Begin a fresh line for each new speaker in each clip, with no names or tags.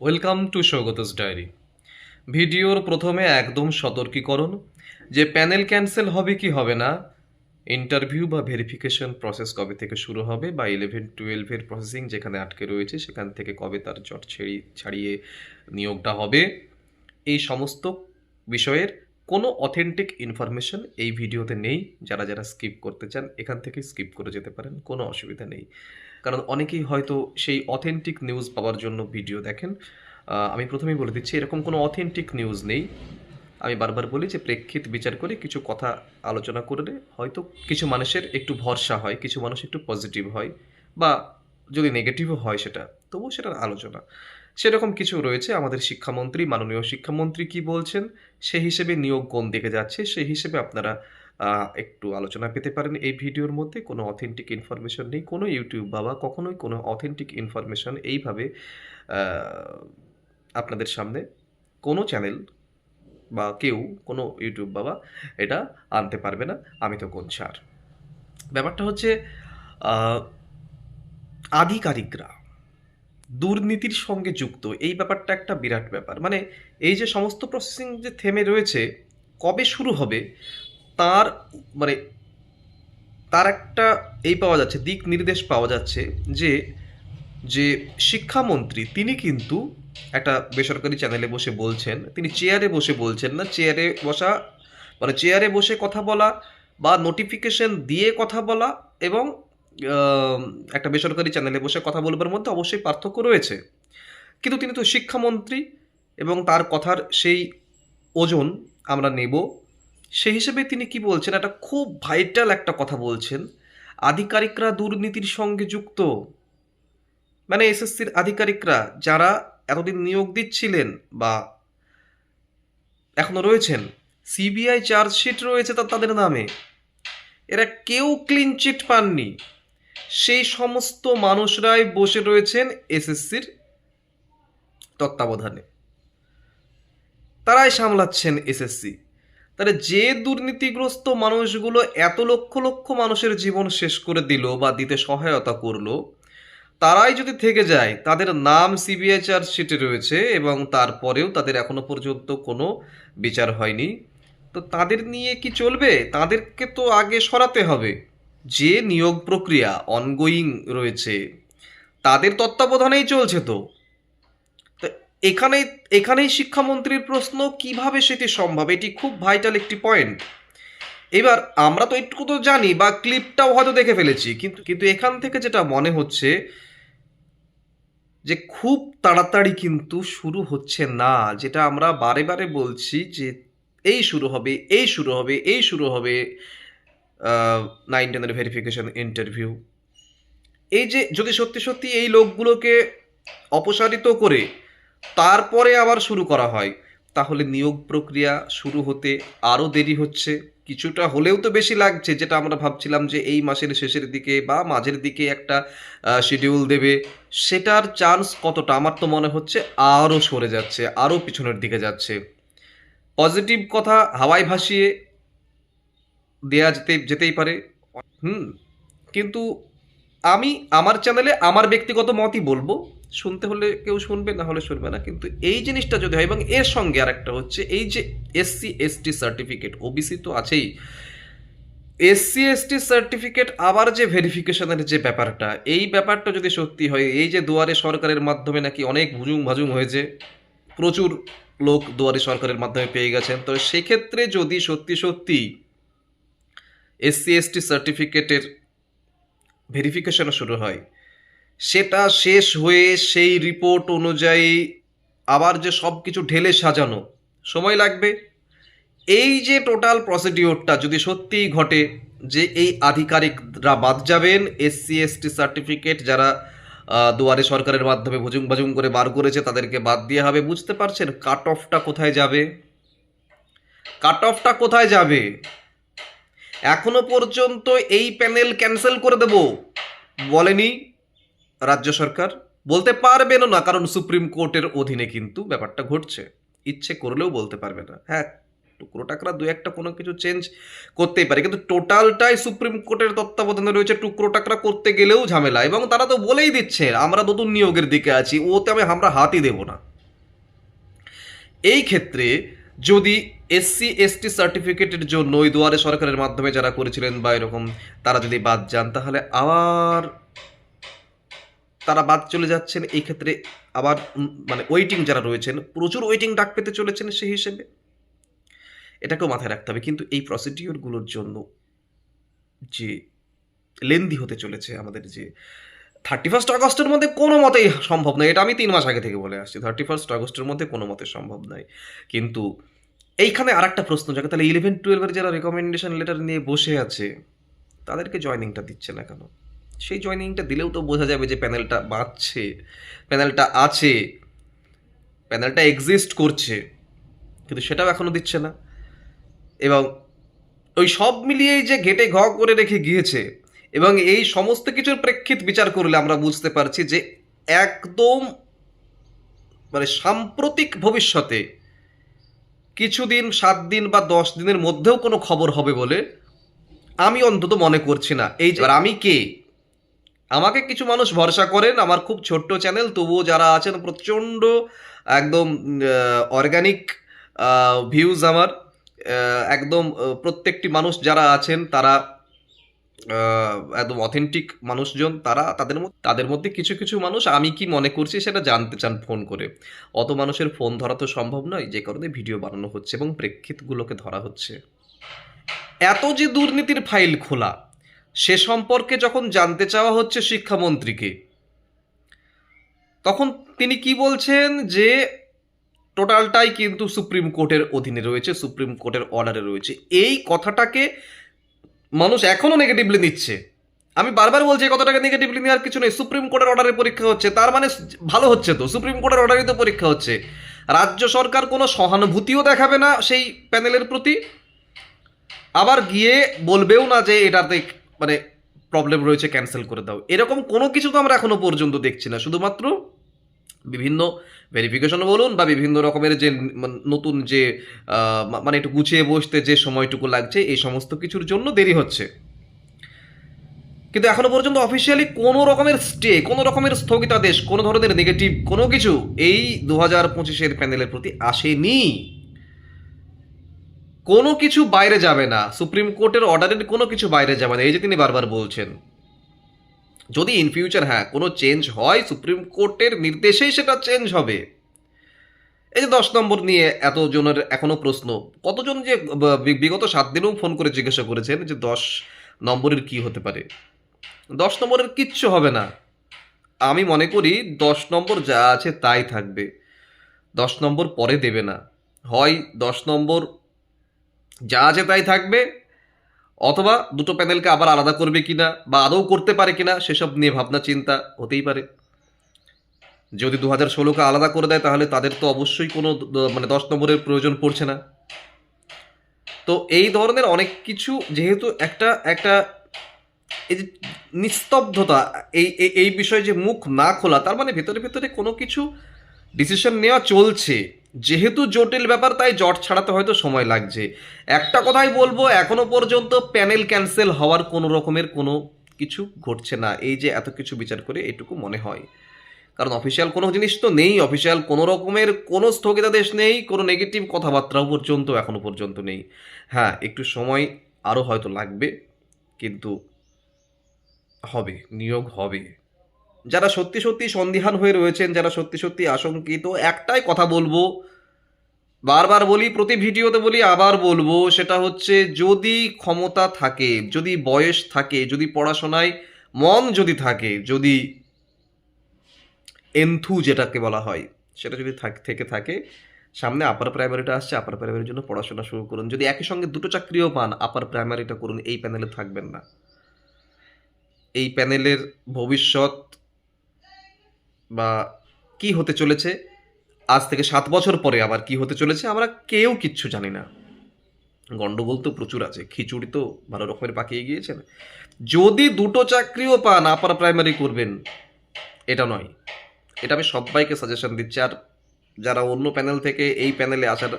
Welcome to সৌগতস diary. ভিডিওর প্রথমে একদম সতর্কীকরণ যে প্যানেল ক্যান্সেল হবে কি হবে না, ইন্টারভিউ বা ভেরিফিকেশন প্রসেস কবে থেকে শুরু হবে, বা 11-12-এর প্রসেসিং যেখানে আটকে রয়েছে সেখান থেকে কবে তার জট ছাড়িয়ে নিয়োগটা হবে, এই সমস্ত বিষয়ের কোনো অথেন্টিক ইনফরমেশন এই ভিডিওতে নেই। যারা যারা স্কিপ করতে চান এখান থেকে স্কিপ করে যেতে পারেন, কোনো অসুবিধা নেই। কারণ অনেকেই হয়তো সেই অথেন্টিক নিউজ পাওয়ার জন্য ভিডিও দেখেন। আমি প্রথমেই বলে দিচ্ছি, এরকম কোনো অথেন্টিক নিউজ নেই। আমি বারবার বলি যে প্রেক্ষিত বিচার করে কিছু কথা আলোচনা করলে হয়তো কিছু মানুষের একটু ভরসা হয়, কিছু মানুষ একটু পজিটিভ হয়, বা যদি নেগেটিভও হয় সেটা, তবুও সেটার আলোচনা সেরকম কিছু রয়েছে। আমাদের শিক্ষামন্ত্রী, মাননীয় শিক্ষামন্ত্রী কি বলছেন, সেই হিসেবে নিয়োগ কোন দিকে যাচ্ছে, সেই হিসেবে আপনারা একটু আলোচনা পেতে পারেন এই ভিডিওর মধ্যে। কোনো অথেন্টিক ইনফরমেশন নেই, কোনো ইউটিউব বাবা কখনোই কোনো অথেন্টিক ইনফরমেশন এইভাবে আপনাদের সামনে কোনো চ্যানেল বা কেউ, কোনো ইউটিউব বাবা এটা আনতে পারবে না। আমি তো কোন ছাড়। ব্যাপারটা হচ্ছে আধিকারিকরা দুর্নীতির সঙ্গে যুক্ত, এই ব্যাপারটা একটা বিরাট ব্যাপার। মানে এই যে সমস্ত প্রসেসিং যে থেমে রয়েছে, কবে শুরু হবে তার মানে তার একটা এই পাওয়া যাচ্ছে, দিক নির্দেশ পাওয়া যাচ্ছে যে যে শিক্ষামন্ত্রী তিনি কিন্তু একটা বেসরকারি চ্যানেলে বসে বলছেন, তিনি চেয়ারে বসে বলছেন না। চেয়ারে বসা মানে চেয়ারে বসে কথা বলা বা নোটিফিকেশন দিয়ে কথা বলা এবং একটা বেসরকারি চ্যানেলে বসে কথা বলবার মধ্যে অবশ্যই পার্থক্য রয়েছে। কিন্তু তিনি তো শিক্ষামন্ত্রী এবং তার কথার সেই ওজন আমরা নেব। সেই হিসেবে তিনি কি বলছেন, একটা খুব ভাইটাল একটা কথা বলছেন, আধিকারিকরা দুর্নীতির সঙ্গে যুক্ত। মানে এসএসসির আধিকারিকরা যারা এতদিন নিয়োগ দিচ্ছিলেন বা এখনো রয়েছেন, সিবিআই চার্জশিট রয়েছে তাদের নামে, এরা কেউ ক্লিন চিট পাননি। সেই সমস্ত মানুষরাই বসে রয়েছেন এসএসসির তত্ত্বাবধানে, তারাই সামলাচ্ছেন এসএসসি। তাহলে যে দুর্নীতিগ্রস্ত মানুষগুলো এত লক্ষ লক্ষ মানুষের জীবন শেষ করে দিল বা দিতে সহায়তা করলো, তারাই যদি থেকে যায়, তাদের নাম সিবিআই চার্জশিটে রয়েছে এবং তারপরেও তাদের এখনো পর্যন্ত কোনো বিচার হয়নি, তো তাদের নিয়ে কি চলবে? তাদেরকে তো আগে সরাতে হবে। যে নিয়োগ প্রক্রিয়া অনগোয়িং রয়েছে তাদের তত্ত্বাবধানেই চলছে তো। তো এখানেই এখানেই শিক্ষামন্ত্রীর প্রশ্ন, কিভাবে সেটি সম্ভব? এটি খুব ভাইটাল একটি পয়েন্ট। এবার আমরা তো একটু তো জানি বা ক্লিপটাও হয়তো দেখে ফেলেছি, কিন্তু কিন্তু এখান থেকে যেটা মনে হচ্ছে যে খুব তাড়াতাড়ি কিন্তু শুরু হচ্ছে না। যেটা আমরা বারে বারে বলছি যে এই শুরু হবে, এই শুরু হবে, এই শুরু হবে 9-10 ভেরিফিকেশন ইন্টারভিউ। এই যে যদি সত্যি সত্যি এই লোকগুলোকে অপসারিত করে তারপরে আবার শুরু করা হয়, তাহলে নিয়োগ প্রক্রিয়া শুরু হতে আরও দেরি হচ্ছে। কিছুটা হলেও তো বেশি লাগছে, যেটা আমরা ভাবছিলাম যে এই মাসের শেষের দিকে বা মাঝের দিকে একটা শিডিউল দেবে, সেটার চান্স কতটা? আমার তো মনে হচ্ছে আরও সরে যাচ্ছে, আরও পিছনের দিকে যাচ্ছে। পজিটিভ কথা হাওয়ায় ভাসিয়ে দেয়া যেতেই পারে। হুম, কিন্তু আমি আমার চ্যানেলে আমার ব্যক্তিগত মতই বলবো। শুনতে হলে কেউ শুনবে, না হলে শুনবে না। কিন্তু এই জিনিসটা যদি হয়, এবং এর সঙ্গে আর একটা হচ্ছে এই যে এসসি এসটি সার্টিফিকেট, ওবিসি তো আছেই, এসসি এসটি সার্টিফিকেট আবার যে ভেরিফিকেশনের যে ব্যাপারটা, এই ব্যাপারটা যদি সত্যি হয়, এই যে দুয়ারে সরকারের মাধ্যমে নাকি অনেক ভুজুং ভাজুং হয়েছে, প্রচুর লোক দুয়ারে সরকারের মাধ্যমে পেয়ে গেছেন, তো সেক্ষেত্রে যদি সত্যি সত্যি এসসি এসটি সার্টিফিকেটের ভেরিফিকেশন শুরু হয়, সেটা শেষ হয়ে সেই রিপোর্ট অনুযায়ী আবার যে সব কিছু ঢেলে সাজানো সময় লাগবে। এই যে টোটাল প্রসিডিওরটা যদি সত্যিই ঘটে যে এই আধিকারিকরা বাদ যাবেন, এসসি এসটি সার্টিফিকেট যারা দুয়ারে সরকারের মাধ্যমে ভুজুং ভাজুং করে বার করেছে তাদেরকে বাদ দেওয়া হবে, বুঝতে পারছেন কাট অফটা কোথায় যাবে? কাট অফটা কোথায় যাবে? এখনো পর্যন্ত এই প্যানেল ক্যান্সেল করে দেব বলেনি রাজ্য সরকার, বলতে পারবেনও না, কারণ সুপ্রিম কোর্টের অধীনে কিন্তু ব্যাপারটা ঘটছে। ইচ্ছে করলেও বলতে পারবে না। হ্যাঁ, টুকরো টাকরা দু একটা কোনো কিছু চেঞ্জ করতেই পারে, কিন্তু টোটালটাই সুপ্রিম কোর্টের তত্ত্বাবধানে রয়েছে। টুকরো টাকরা করতে গেলেও ঝামেলা, এবং তারা তো বলেই দিচ্ছে আমরা নতুন নিয়োগের দিকে আছি, ওতে আমরা হাতই দেব না। এই ক্ষেত্রে যদি এসসি এসটি সার্টিফিকেটের জন্য ওই দুয়ারে সরকারের মাধ্যমে যারা করেছিলেন বা এরকম তারা যদি বাদ যান, তাহলে আবার তারা বাদ চলে যাচ্ছেন। এই ক্ষেত্রে আবার মানে ওয়েটিং যারা রয়েছেন প্রচুর ওয়েটিং ডাক পেতে চলেছেন সেই হিসেবে, এটাকেও মাথায় রাখতে হবে। কিন্তু এই প্রসিডিওরগুলোর জন্য যে লেন্দি হতে চলেছে আমাদের, যে 31 আগস্টের মধ্যে কোনো মতেই সম্ভব নয়, এটা আমি 3 মাস আগে থেকে বলে আসছি, 31 আগস্টের মধ্যে কোনো মতে সম্ভব নয়। কিন্তু এইখানে আর একটা প্রশ্ন জাগে, তাহলে 11-12 যারা রেকমেন্ডেশন লেটার নিয়ে বসে আছে তাদেরকে জয়নিংটা দিচ্ছে না কেন? সেই জয়নিংটা দিলেও তো বোঝা যাবে যে প্যানেলটা বাঁচছে, প্যানেলটা আছে, প্যানেলটা এক্সিস্ট করছে, কিন্তু সেটাও এখনো দিচ্ছে না। এবং ওই সব মিলিয়েই যে ঘেটে ঘ করে রেখে গিয়েছে, এবং এই সমস্ত কিছুর প্রেক্ষিত বিচার করলে আমরা বুঝতে পারছি যে একদম মানে সাম্প্রতিক ভবিষ্যতে কিছুদিন, 7 দিন বা 10 দিনের মধ্যেও কোনো খবর হবে বলে আমি অন্তত মনে করছি না। এই যে আমি কে, আমাকে কিছু মানুষ ভরসা করেন, আমার খুব ছোট্ট চ্যানেল, তবুও যারা আছেন প্রচণ্ড একদম অর্গানিক ভিউজ আমার, একদম প্রত্যেকটি মানুষ যারা আছেন তারা একদম অথেন্টিক মানুষজন, তারা তাদের মধ্যে কিছু কিছু মানুষ আমি কি মনে করছি সেটা জানতে চান ফোন করে। অত মানুষের ফোন ধরা তো সম্ভব নয়, যে কারণে ভিডিও বানানো হচ্ছে এবং প্রেক্ষিতগুলোকে ধরা হচ্ছে। এত যে দুর্নীতির ফাইল খোলা, সে সম্পর্কে যখন জানতে চাওয়া হচ্ছে শিক্ষামন্ত্রীকে, তখন তিনি কি বলছেন যে টোটালটাই কিন্তু সুপ্রিম কোর্টের অধীনে রয়েছে, সুপ্রিম কোর্টের অর্ডারে রয়েছে। এই কথাটাকে মানুষ এখনো নেগেটিভলি নিচ্ছে। আমি বারবার বলছি এই কথাটাকে নেগেটিভলি নেওয়ার কিছু নেই। সুপ্রিম কোর্টের অর্ডারে পরীক্ষা হচ্ছে, তার মানে ভালো হচ্ছে তো, সুপ্রিম কোর্টের অর্ডারই তো পরীক্ষা হচ্ছে। রাজ্য সরকার কোনো সহানুভূতিও দেখাবে না সেই প্যানেলের প্রতি, আবার গিয়ে বলবেও না যে এটাতে মানে প্রবলেম রয়েছে, ক্যান্সেল করে দাও, এরকম কোনো কিছু তো আমরা এখনো পর্যন্ত দেখছি না। শুধুমাত্র বিভিন্ন ভেরিফিকেশন বলুন বা বিভিন্ন রকমের যে নতুন যে মানে একটু গুছিয়ে বসতে যে সময়টুকু লাগছে, এই সমস্ত কিছুর জন্য দেরি হচ্ছে। কিন্তু এখনো পর্যন্ত অফিসিয়ালি কোনো রকমের স্টে, কোনো রকমের স্থগিতাদেশ, কোনো ধরনের নেগেটিভ কোনো কিছু এই 2025-এর প্যানেলের প্রতি আসেনি। কোনো কিছু বাইরে যাবে না, সুপ্রিম কোর্টের অর্ডারের কোনো কিছু বাইরে যাবে না, এই যে তিনি বারবার বলছেন। যদি ইন ফিউচার হ্যাঁ কোনো চেঞ্জ হয়, সুপ্রিম কোর্টের নির্দেশেই সেটা চেঞ্জ হবে। এই যে 10 নম্বর নিয়ে এতজনের এখনো প্রশ্ন, কতজন যে বিগত 7 দিনেও ফোন করে জিজ্ঞাসা করেছেন যে 10 নম্বরের কি হতে পারে। 10 নম্বরের কিচ্ছু হবে না। আমি মনে করি 10 নম্বর যা আছে তাই থাকবে, 10 নম্বর পরে দেবে না। হয় 10 নম্বর যা আছে তাই থাকবে, অথবা দুটো প্যানেলকে আবার আলাদা করবে কিনা বা আদৌ করতে পারে কিনা সেসব নিয়ে ভাবনা চিন্তা হতেই পারে। যদি 2016-কে আলাদা করে দেয় তাহলে তাদের তো অবশ্যই কোনো মানে 10 নম্বরের প্রয়োজন পড়ছে না। তো এই ধরনের অনেক কিছু, যেহেতু একটা একটা এই যে নিস্তব্ধতা, এই বিষয়ে যে মুখ না খোলা, তার মানে ভেতরে ভেতরে কোনো কিছু ডিসিশন নেওয়া চলছে। যেহেতু জটিল ব্যাপার, তাই জট ছাড়াতে হয়তো সময় লাগছে। একটা কথাই বলবো, এখনো পর্যন্ত প্যানেল ক্যান্সেল হওয়ার কোনো রকমের কোনো কিছু ঘটছে না, এই যে এত কিছু বিচার করে এটুকু মনে হয়। কারণ অফিসিয়াল কোনো জিনিস তো নেই, অফিসিয়াল কোনো রকমের কোনো স্থগিতাদেশ নেই, কোনো নেগেটিভ কথাবার্তাও পর্যন্ত এখনো পর্যন্ত নেই। হ্যাঁ, একটু সময় আরও হয়তো লাগবে, কিন্তু হবে, নিয়োগ হবে। যারা সত্যি সত্যি সন্দিহান হয়ে রয়েছেন, যারা সত্যি সত্যি আশঙ্কিত, একটাই কথা বলবো, বারবার বলি, প্রতি ভিডিওতে বলি, আবার বলবো, সেটা হচ্ছে যদি ক্ষমতা থাকে, যদি বয়স থাকে, যদি পড়াশোনায় মন যদি থাকে, যদি এন্থু যেটাকে বলা হয় সেটা যদি থেকে থাকে, সামনে আপার প্রাইমারিটা আসছে, আপার প্রাইমারির জন্য পড়াশোনা শুরু করুন। যদি একই সঙ্গে দুটো চাকরিও পান, আপার প্রাইমারিটা করুন, এই প্যানেলে থাকবেন না। এই প্যানেলের ভবিষ্যৎ বা কি হতে চলেছে, আজ থেকে 7 বছর পরে আবার কি হতে চলেছে, আমরা কেউ কিচ্ছু জানি না। গন্ডগোল তো প্রচুর আছে, খিচুড়ি তো ভালো রকমের পাকিয়ে গিয়েছেন। যদি দুটো চাকরিও পান, আপার প্রাইমারি করবেন, এটা নয়। এটা আমি সবাইকে সাজেশন দিচ্ছি। আর যারা অন্য প্যানেল থেকে এই প্যানেলে আসার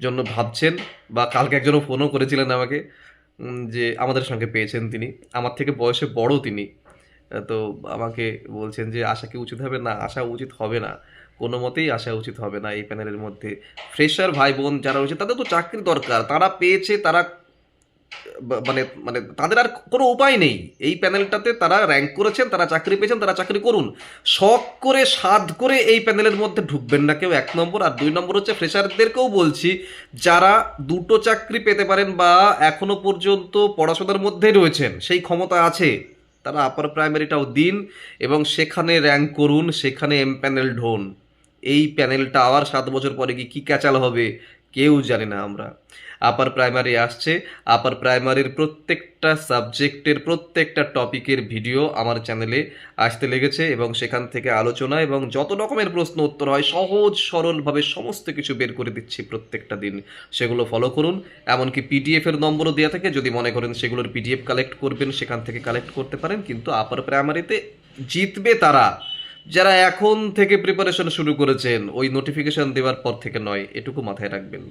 জন্য ভাবছেন, বা কালকে একজনও ফোনও করেছিলেন আমাকে যে আমাদের সঙ্গে পেয়েছেন তিনি, আমার থেকে বয়সে বড় তিনি। তো আমাকে বলছেন যে আসা কি উচিত হবে? না, আসা উচিত হবে না, কোনো মতেই আসা উচিত হবে না এই প্যানেলের মধ্যে। ফ্রেশার ভাই বোন যারা রয়েছে তাদের তো চাকরি দরকার, তারা পেয়েছে, তারা মানে মানে তাদের আর কোনো উপায় নেই। এই প্যানেলটাতে তারা র্যাঙ্ক করেছেন, তারা চাকরি পেয়েছেন, তারা চাকরি করুন। শখ করে সাধ করে এই প্যানেলের মধ্যে ঢুকবেন না কেউ, 1 নম্বর। আর 2 নম্বর হচ্ছে ফ্রেশারদেরকেও বলছি, যারা দুটো চাকরি পেতে পারেন বা এখনো পর্যন্ত পড়াশোনার মধ্যে রয়েছেন, সেই ক্ষমতা আছে, তারা আপার প্রাইমারিটাও দিন এবং সেখানে র্যাঙ্ক করুন, সেখানে প্যানেল হন। এই প্যানেলটা আবার 7 বছর পরে কি ক্যাচাল হবে কেউ জানি না আমরা। আপার প্রাইমারি আসছে, আপার প্রাইমারির প্রত্যেকটা সাবজেক্টের প্রত্যেকটা টপিকের ভিডিও আমার চ্যানেলে আসতে লেগেছে এবং সেখান থেকে আলোচনা এবং যত রকমের প্রশ্ন উত্তর হয় সহজ সরলভাবে সমস্ত কিছু বের করে দিচ্ছি প্রত্যেকটা দিন। সেগুলো ফলো করুন। এমনকি পিডিএফের নম্বরও দেওয়া থাকে, যদি মনে করেন সেগুলোর পিডিএফ কালেক্ট করবেন সেখান থেকে কালেক্ট করতে পারেন। কিন্তু আপার প্রাইমারিতে জিতবে তারা যারা এখন থেকে প্রিপারেশন শুরু করেছেন, ওই নোটিফিকেশন দেওয়ার পর থেকে নয়, এটুকু মাথায় রাখবেন।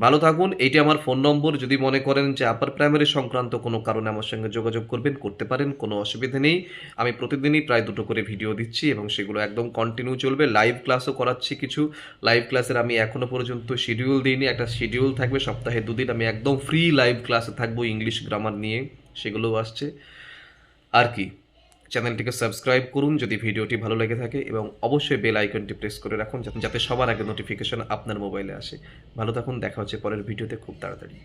ভালো থাকুন। এইটি আমার ফোন নম্বর। যদি মনে করেন যে আপার প্রাইমারি সংক্রান্ত কোনো কারণে আমার সঙ্গে যোগাযোগ করবেন, করতে পারেন, কোনো অসুবিধা নেই। আমি প্রতিদিনই প্রায় 2টো করে ভিডিও দিচ্ছি এবং সেগুলো একদম কন্টিনিউ চলবে। লাইভ ক্লাসও করাচ্ছি কিছু। লাইভ ক্লাসের আমি এখনও পর্যন্ত শিডিউল দিইনি, একটা শিডিউল থাকবে, সপ্তাহে 2 দিন আমি একদম ফ্রি লাইভ ক্লাসে থাকবো ইংলিশ গ্রামার নিয়ে, সেগুলোও আসছে। আর কি, চ্যানেলটিকে সাবস্ক্রাইব করুন যদি ভিডিওটি ভালো লেগে থাকে এবং অবশ্যই বেল আইকনটি প্রেস করে রাখুন যাতে সবার আগে নোটিফিকেশন আপনার মোবাইলে আসে। ভালো থাকুন, দেখা হচ্ছে পরের ভিডিওতে খুব তাড়াতাড়ি।